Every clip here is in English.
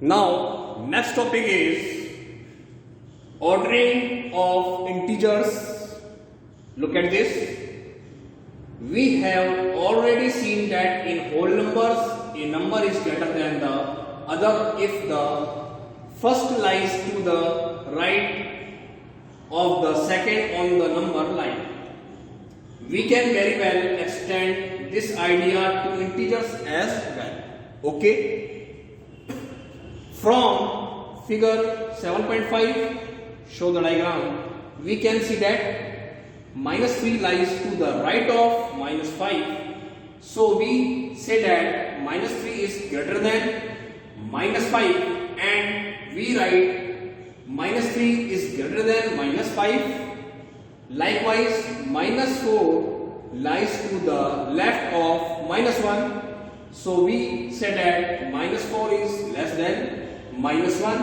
Now, next topic is ordering of integers. Look at this. We have already seen that in whole numbers, a number is greater than the other if the first lies to the right of the second on the number line. We can very well extend this idea to integers as well. Okay? From figure 7.5, show the diagram, we can see that -3 lies to the right of -5. So we say that -3 is greater than -5 and we write -3 is greater than -5. Likewise, -4 lies to the left of -1. So we say that -4 is less than -1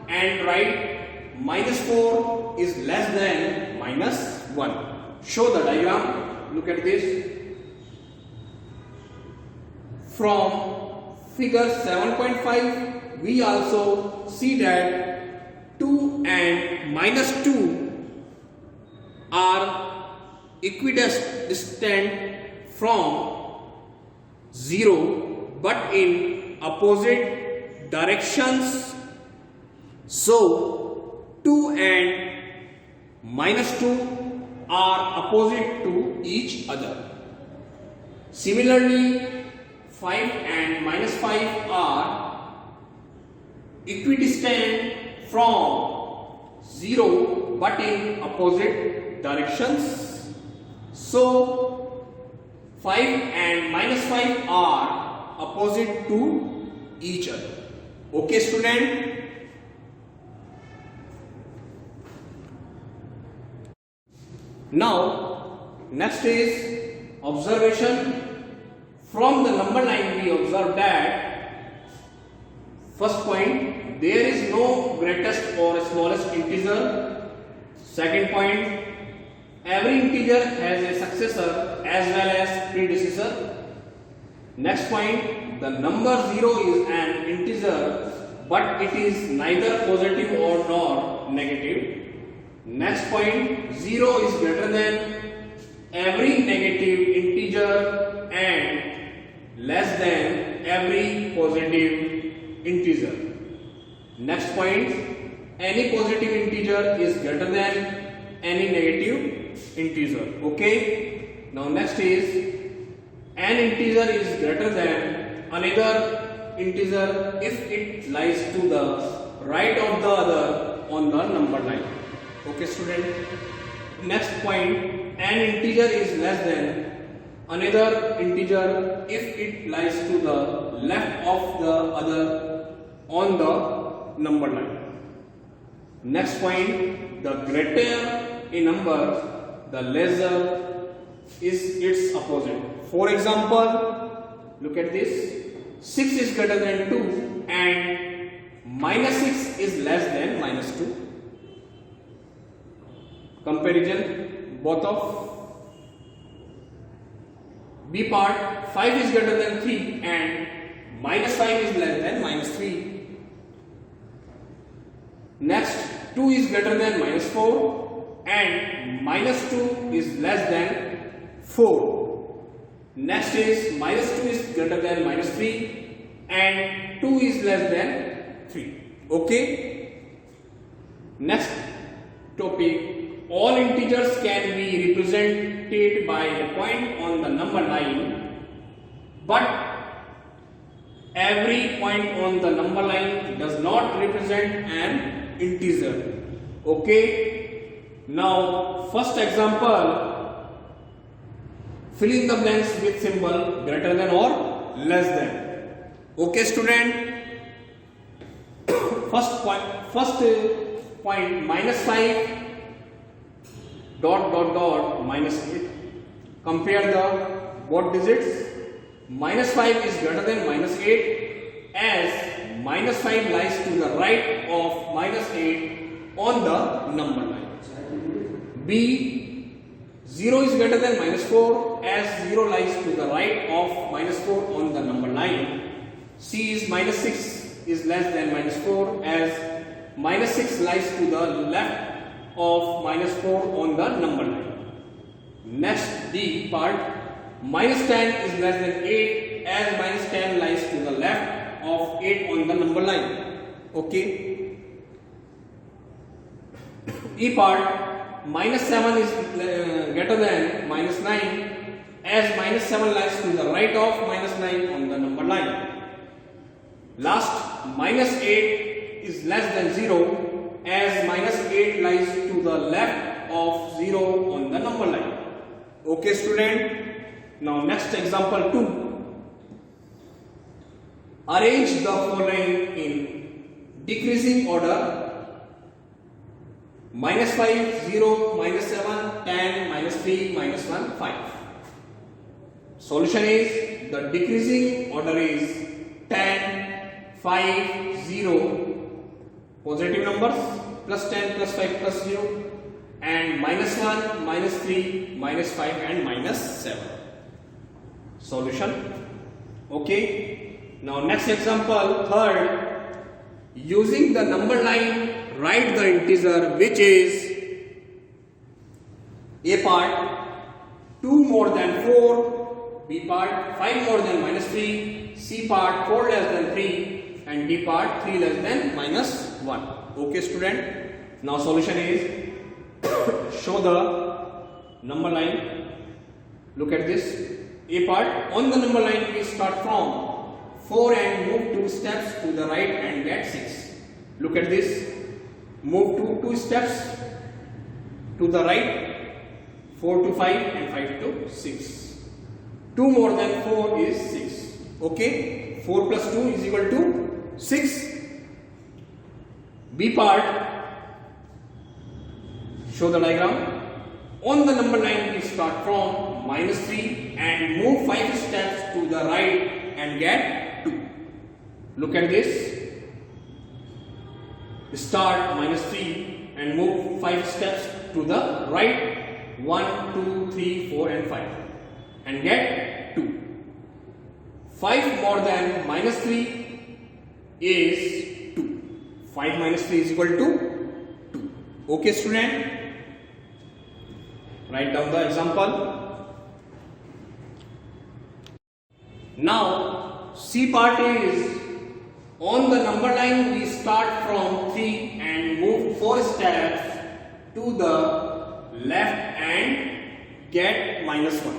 and write -4 is less than -1. Show the diagram. Look at this. From figure 7.5, we also see that 2 and -2 are equidistant from 0 but in opposite directions. So 2 and -2 are opposite to each other. Similarly, 5 and -5 are equidistant from 0 but in opposite directions. So 5 and -5 are opposite to each other. Okay, student? Now, next is observation. From the number line, we observe that first point, there is no greatest or smallest integer. Second point, every integer has a successor as well as predecessor. Next point, the number 0 is an integer but it is neither positive or nor negative. Next point, 0 is greater than every negative integer and less than every positive integer. Next point, any positive integer is greater than any negative integer. Okay? Now next is an integer is greater than another integer if it lies to the right of the other on the number line. Okay, student? Next point, an integer is less than another integer if it lies to the left of the other on the number line. Next point, the greater a number, the lesser is its opposite. For example, look at this. 6 is greater than 2 and -6 is less than -2. Comparison, both of B part, 5 is greater than 3 and -5 is less than -3. Next, 2 is greater than -4 and -2 is less than 4. Next is -2 is greater than -3 and 2 is less than 3. Okay? Next topic, all integers can be represented by a point on the number line, but every point on the number line does not represent an integer. Okay? Now, first example, fill in the blanks with symbol greater than or less than. Okay, student? First point -5 -8. Compare the both digits. -5 is greater than -8 as -5 lies to the right of -8 on the number line. B, 0 is greater than -4 as 0 lies to the right of -4 on the number line. C is -6 is less than minus 4 as minus 6 lies to the left of minus 4 on the number line. Next D part, minus 10 is less than 8 as minus 10 lies to the left of 8 on the number line. Okay. E part, minus 7 is greater than minus 9 as minus 7 lies to the right of minus 9 on the number line. Last, minus 8 is less than 0 as minus 8 lies to the left of 0 on the number line. Okay student. Now next example 2. Arrange the following in decreasing order: minus 5, 0, minus 7, 10, minus 3, minus 1, 5. Solution is, the decreasing order is 10, 5, 0, positive numbers, plus 10, plus 5, plus 0, and minus 1, minus 3, minus 5 and minus 7. Solution. Okay. Now next example, third. Using the number line, write the integer which is A part 2 more than 4, B part 5 more than minus 3, C part 4 less than 3 and D part 3 less than minus 1. Okay student. Now solution is, show the number line. Look at this. A part, on the number line we start from 4 and move 2 steps to the right and get 6. Look at this. Move 2 steps to the right, 4 to 5 and 5 to 6. 2 more than 4 is 6. Okay. 4 plus 2 is equal to 6. B part, show the diagram. On the number line we start from minus 3 and move 5 steps to the right and get 2. Look at this. Start minus 3 and move 5 steps to the right, 1, 2, 3, 4 and 5 and get 2. 5 more than minus 3 is 2. 5 minus 3 is equal to 2. Okay student. Write down the example. Now C part is, on the number line we start from 3 and move 4 steps to the left and get minus 1.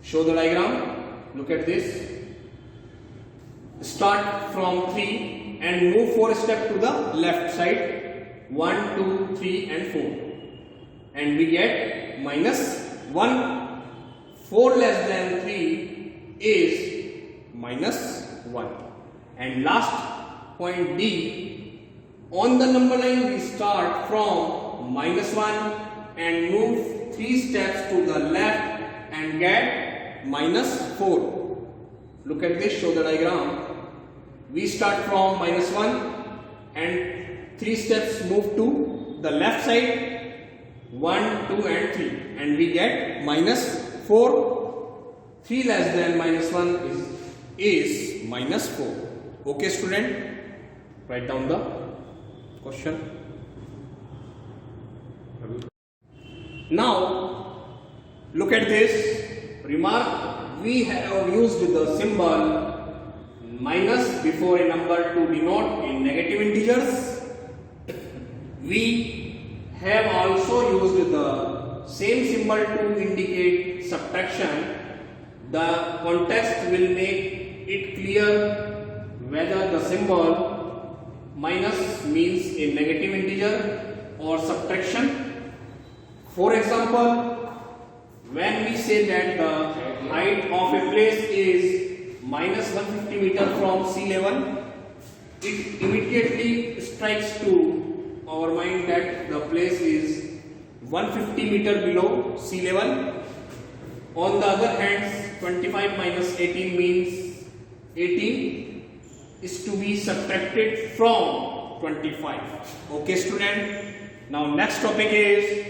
Show the diagram. Look at this. Start from 3 and move 4 steps to the left side, 1, 2, 3 and 4 and we get minus 1. 4 less than 3 is minus 1. And last point D, on the number line we start from minus 1 and move 3 steps to the left and get minus 4. Look at this, show the diagram. We start from minus 1 and 3 steps move to the left side, 1, 2 and 3 and we get minus 4. 3 less than minus 1 is minus 4. Okay student. Write down the question. Now look at this. Remark, we have used the symbol minus before a number to denote in negative integers. We have also used the same symbol to indicate subtraction. The context will make it clear whether the symbol minus means a negative integer or subtraction. For example, when we say that the height of a place is minus 150 meter from sea level, it immediately strikes to our mind that the place is 150 meter below sea level. On the other hand, 25 minus 18 means 18 is to be subtracted from 25. Okay student. Now next topic is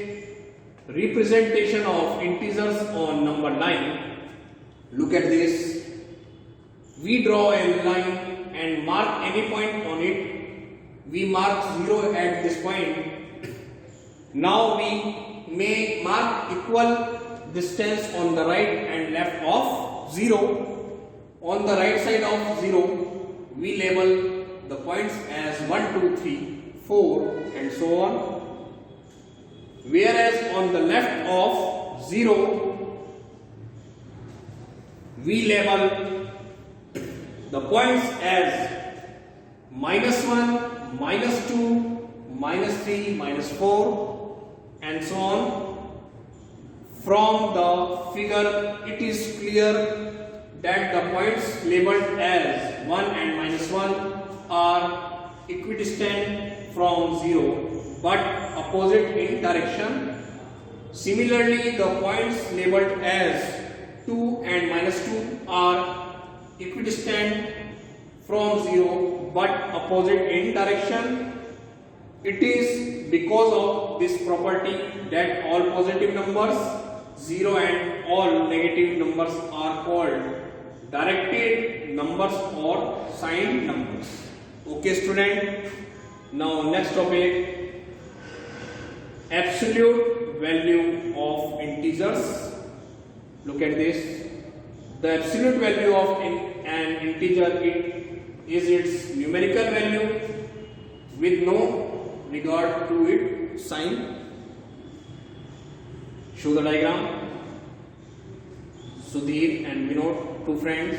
representation of integers on number line. Look at this. We draw a line and mark mark any point on it. We mark 0 at this point. Now we may mark equal distance on the right and left of 0. On the right side of 0, we label the points as 1, 2, 3, 4 and so on. Whereas on the left of 0, we label the points as -1, -2, -3, -4 and so on. From the figure, it is clear that the points labeled as 1 and -1 are equidistant from 0 but opposite in direction. Similarly, the points labeled as 2 and -2 are equidistant from 0 but opposite in direction. It is because of this property that all positive numbers 0 and all negative numbers are called directed numbers or signed numbers. Okay student, now next topic, absolute value of integers. Look at this. The absolute value of an integer is its numerical value with no regard to its sign. Show the diagram. Sudhir and Vinod, two friends.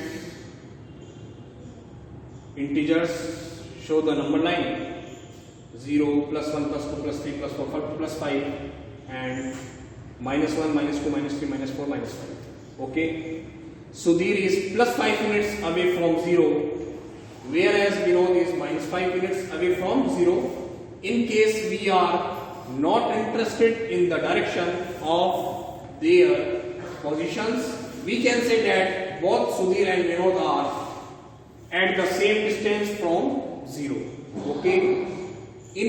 Integers show the number line 0, +1, +2, +3, +4, +5 and -1, -2, -3, -4, -5. Okay. Sudhir is +5 units away from 0, whereas Vinod is -5 units away from 0. In case we are not interested in the direction of their positions, we can say that both Sudhir and Vinod are at the same distance from 0. Okay. In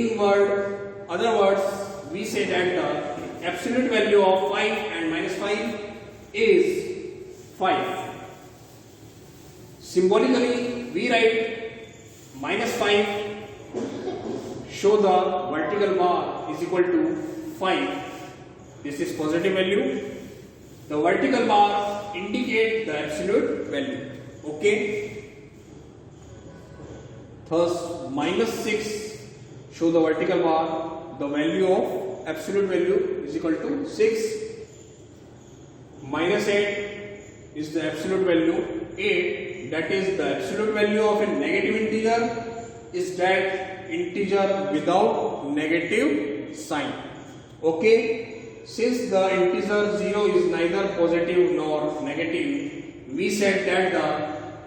other words, we say that the absolute value of 5 and -5 is 5. Symbolically, we write -5. Show the vertical bar is equal to 5. This is positive value. The vertical bar indicates the absolute value. Okay. Thus, -6 show the vertical bar. The value of absolute value is equal to 6. -8 is the absolute value 8. That is the absolute value of a negative integer is that integer without negative sign. Okay. Since the integer 0 is neither positive nor negative, we said that the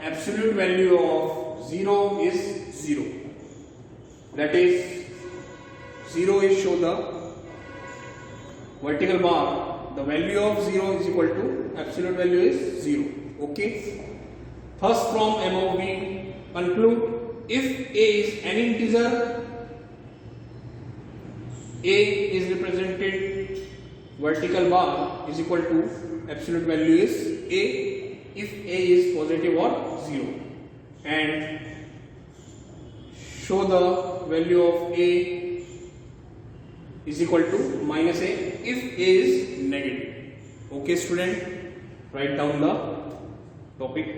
absolute value of 0 is 0. That is 0 is show the vertical bar. The value of 0 is equal to absolute value is 0. Okay. Thus from above we conclude, if a is an integer, a is represented vertical bar is equal to absolute value is a if a is positive or 0, and show the value of a is equal to -a if a is negative. Okay student, write down the topic.